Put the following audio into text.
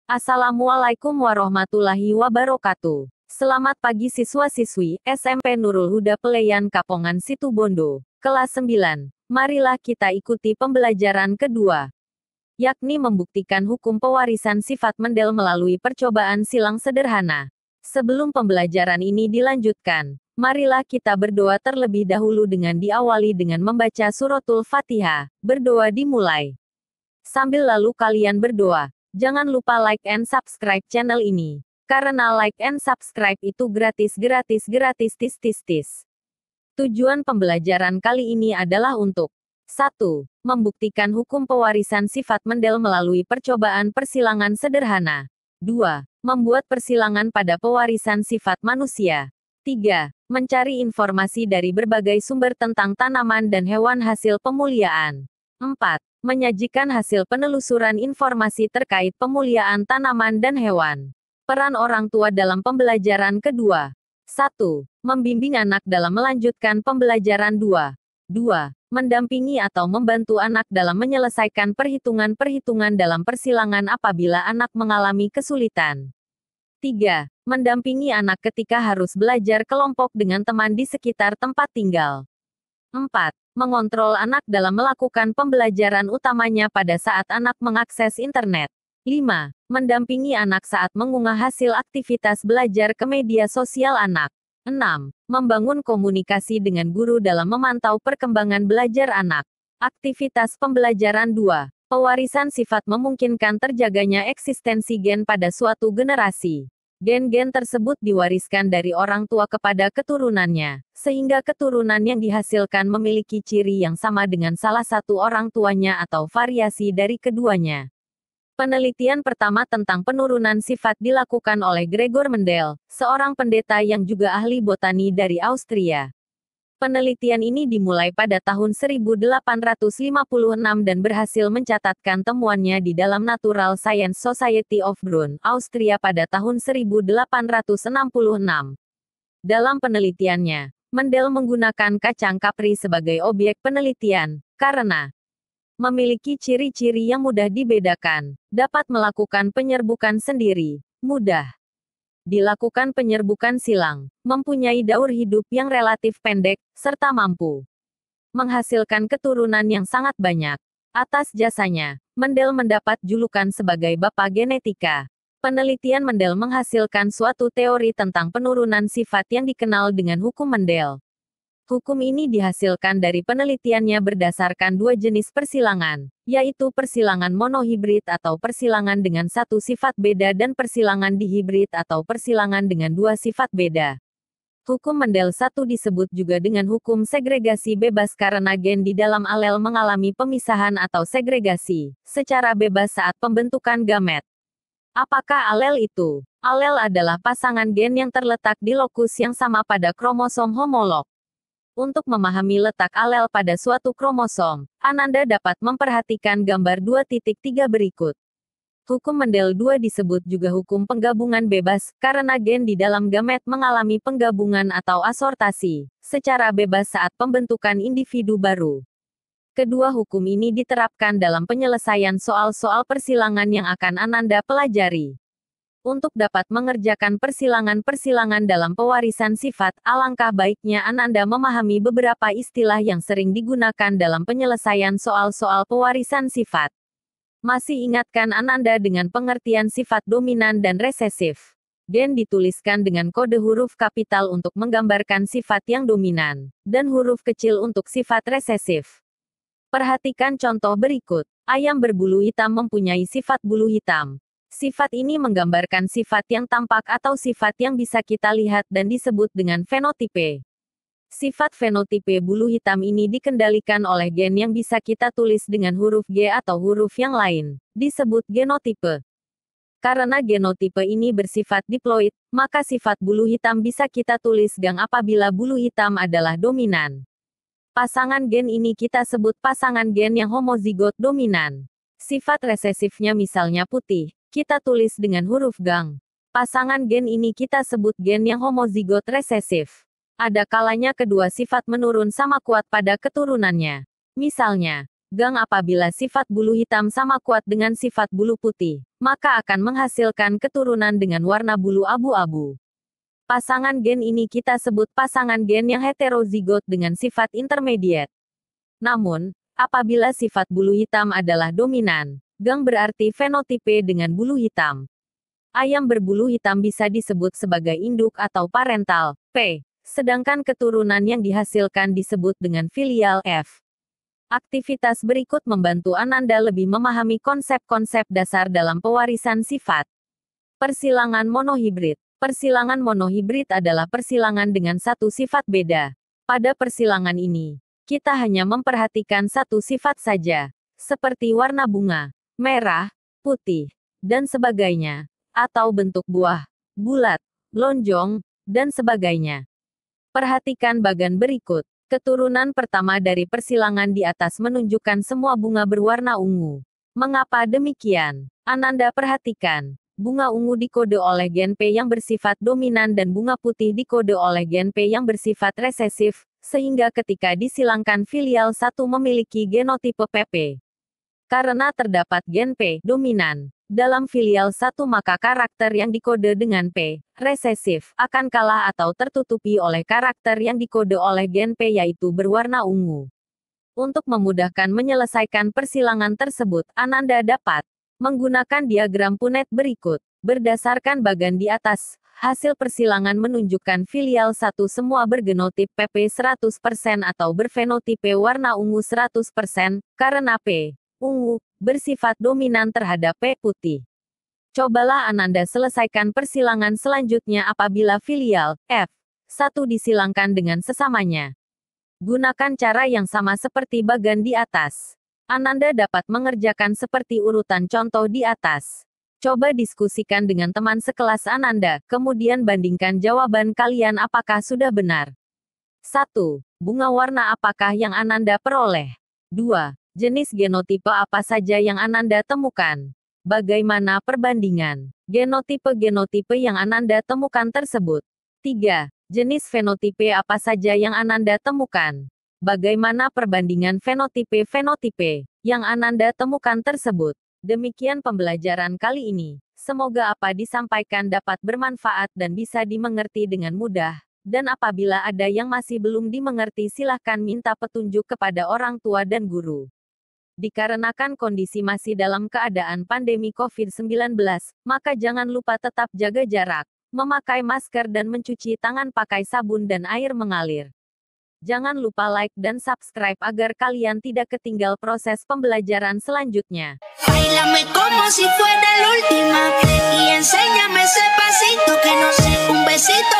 Assalamualaikum warahmatullahi wabarakatuh. Selamat pagi siswa-siswi SMP Nurul Huda Peleyan Kapongan Situbondo, kelas 9. Marilah kita ikuti pembelajaran kedua, yakni membuktikan hukum pewarisan sifat Mendel melalui percobaan silang sederhana. Sebelum pembelajaran ini dilanjutkan, marilah kita berdoa terlebih dahulu dengan diawali dengan membaca suratul Fatihah. Berdoa dimulai. Sambil lalu kalian berdoa. Jangan lupa like and subscribe channel ini. Karena like and subscribe itu gratis. Tujuan pembelajaran kali ini adalah untuk 1. Membuktikan hukum pewarisan sifat Mendel melalui percobaan persilangan sederhana. 2. Membuat persilangan pada pewarisan sifat manusia. 3. Mencari informasi dari berbagai sumber tentang tanaman dan hewan hasil pemuliaan. 4. Menyajikan hasil penelusuran informasi terkait pemuliaan tanaman dan hewan. Peran orang tua dalam pembelajaran kedua. 1. Membimbing anak dalam melanjutkan pembelajaran 2. 2. Mendampingi atau membantu anak dalam menyelesaikan perhitungan-perhitungan dalam persilangan apabila anak mengalami kesulitan. 3. Mendampingi anak ketika harus belajar kelompok dengan teman di sekitar tempat tinggal. 4. Mengontrol anak dalam melakukan pembelajaran utamanya pada saat anak mengakses internet. 5. Mendampingi anak saat mengunggah hasil aktivitas belajar ke media sosial anak. 6. Membangun komunikasi dengan guru dalam memantau perkembangan belajar anak. Aktivitas pembelajaran 2. Pewarisan sifat memungkinkan terjaganya eksistensi gen pada suatu generasi. Gen-gen tersebut diwariskan dari orang tua kepada keturunannya, sehingga keturunan yang dihasilkan memiliki ciri yang sama dengan salah satu orang tuanya atau variasi dari keduanya. Penelitian pertama tentang penurunan sifat dilakukan oleh Gregor Mendel, seorang pendeta yang juga ahli botani dari Austria. Penelitian ini dimulai pada tahun 1856 dan berhasil mencatatkan temuannya di dalam Natural Science Society of Brunn, Austria pada tahun 1866. Dalam penelitiannya, Mendel menggunakan kacang kapri sebagai objek penelitian, karena memiliki ciri-ciri yang mudah dibedakan, dapat melakukan penyerbukan sendiri, mudah dilakukan penyerbukan silang, mempunyai daur hidup yang relatif pendek, serta mampu menghasilkan keturunan yang sangat banyak. Atas jasanya, Mendel mendapat julukan sebagai Bapak Genetika. Penelitian Mendel menghasilkan suatu teori tentang penurunan sifat yang dikenal dengan hukum Mendel. Hukum ini dihasilkan dari penelitiannya berdasarkan dua jenis persilangan, yaitu persilangan monohibrid atau persilangan dengan satu sifat beda dan persilangan dihibrid atau persilangan dengan dua sifat beda. Hukum Mendel 1 disebut juga dengan hukum segregasi bebas karena gen di dalam alel mengalami pemisahan atau segregasi secara bebas saat pembentukan gamet. Apakah alel itu? Alel adalah pasangan gen yang terletak di lokus yang sama pada kromosom homolog. Untuk memahami letak alel pada suatu kromosom, Ananda dapat memperhatikan gambar 2.3 berikut. Hukum Mendel 2 disebut juga hukum penggabungan bebas, karena gen di dalam gamet mengalami penggabungan atau asortasi secara bebas saat pembentukan individu baru. Kedua hukum ini diterapkan dalam penyelesaian soal-soal persilangan yang akan Ananda pelajari. Untuk dapat mengerjakan persilangan-persilangan dalam pewarisan sifat, alangkah baiknya Ananda memahami beberapa istilah yang sering digunakan dalam penyelesaian soal-soal pewarisan sifat. Masih ingatkan Ananda dengan pengertian sifat dominan dan resesif. Gen dituliskan dengan kode huruf kapital untuk menggambarkan sifat yang dominan, dan huruf kecil untuk sifat resesif. Perhatikan contoh berikut. Ayam berbulu hitam mempunyai sifat bulu hitam. Sifat ini menggambarkan sifat yang tampak atau sifat yang bisa kita lihat dan disebut dengan fenotipe. Sifat fenotipe bulu hitam ini dikendalikan oleh gen yang bisa kita tulis dengan huruf G atau huruf yang lain, disebut genotipe. Karena genotipe ini bersifat diploid, maka sifat bulu hitam bisa kita tulis gang apabila bulu hitam adalah dominan. Pasangan gen ini kita sebut pasangan gen yang homozigot dominan. Sifat resesifnya misalnya putih, kita tulis dengan huruf gang. Pasangan gen ini kita sebut gen yang homozigot resesif. Ada kalanya kedua sifat menurun sama kuat pada keturunannya. Misalnya, Gang apabila sifat bulu hitam sama kuat dengan sifat bulu putih, maka akan menghasilkan keturunan dengan warna bulu abu-abu. Pasangan gen ini kita sebut pasangan gen yang heterozigot dengan sifat intermediate. Namun, apabila sifat bulu hitam adalah dominan, gang berarti fenotipe dengan bulu hitam. Ayam berbulu hitam bisa disebut sebagai induk atau parental, P, sedangkan keturunan yang dihasilkan disebut dengan filial, F. Aktivitas berikut membantu Ananda lebih memahami konsep-konsep dasar dalam pewarisan sifat. Persilangan monohibrid. Persilangan monohibrid adalah persilangan dengan satu sifat beda. Pada persilangan ini, kita hanya memperhatikan satu sifat saja, seperti warna bunga, merah, putih, dan sebagainya, atau bentuk buah, bulat, lonjong, dan sebagainya. Perhatikan bagan berikut. Keturunan pertama dari persilangan di atas menunjukkan semua bunga berwarna ungu. Mengapa demikian? Ananda perhatikan. Bunga ungu dikode oleh gen P yang bersifat dominan dan bunga putih dikode oleh gen P yang bersifat resesif, sehingga ketika disilangkan filial 1 memiliki genotipe PP. Karena terdapat gen P dominan dalam filial 1 maka karakter yang dikode dengan P resesif akan kalah atau tertutupi oleh karakter yang dikode oleh gen P yaitu berwarna ungu. Untuk memudahkan menyelesaikan persilangan tersebut, Ananda dapat menggunakan diagram Punnett berikut. Berdasarkan bagan di atas, hasil persilangan menunjukkan filial 1 semua bergenotip PP 100% atau berfenotipe warna ungu 100%, karena P ungu bersifat dominan terhadap P putih. Cobalah Ananda selesaikan persilangan selanjutnya apabila filial F1 disilangkan dengan sesamanya. Gunakan cara yang sama seperti bagan di atas. Ananda dapat mengerjakan seperti urutan contoh di atas. Coba diskusikan dengan teman sekelas Ananda, kemudian bandingkan jawaban kalian apakah sudah benar. 1. Bunga warna apakah yang Ananda peroleh? 2. Jenis genotipe apa saja yang Ananda temukan? Bagaimana perbandingan genotipe-genotipe yang Ananda temukan tersebut? 3. Jenis fenotipe apa saja yang Ananda temukan? Bagaimana perbandingan fenotipe-fenotipe yang Ananda temukan tersebut? Demikian pembelajaran kali ini. Semoga apa disampaikan dapat bermanfaat dan bisa dimengerti dengan mudah. Dan apabila ada yang masih belum dimengerti silahkan minta petunjuk kepada orang tua dan guru. Dikarenakan kondisi masih dalam keadaan pandemi COVID-19, maka jangan lupa tetap jaga jarak, memakai masker dan mencuci tangan pakai sabun dan air mengalir. Jangan lupa like dan subscribe agar kalian tidak ketinggal proses pembelajaran selanjutnya. Bailame como si fuera la última y enséñame ese pasito que no sé, un besito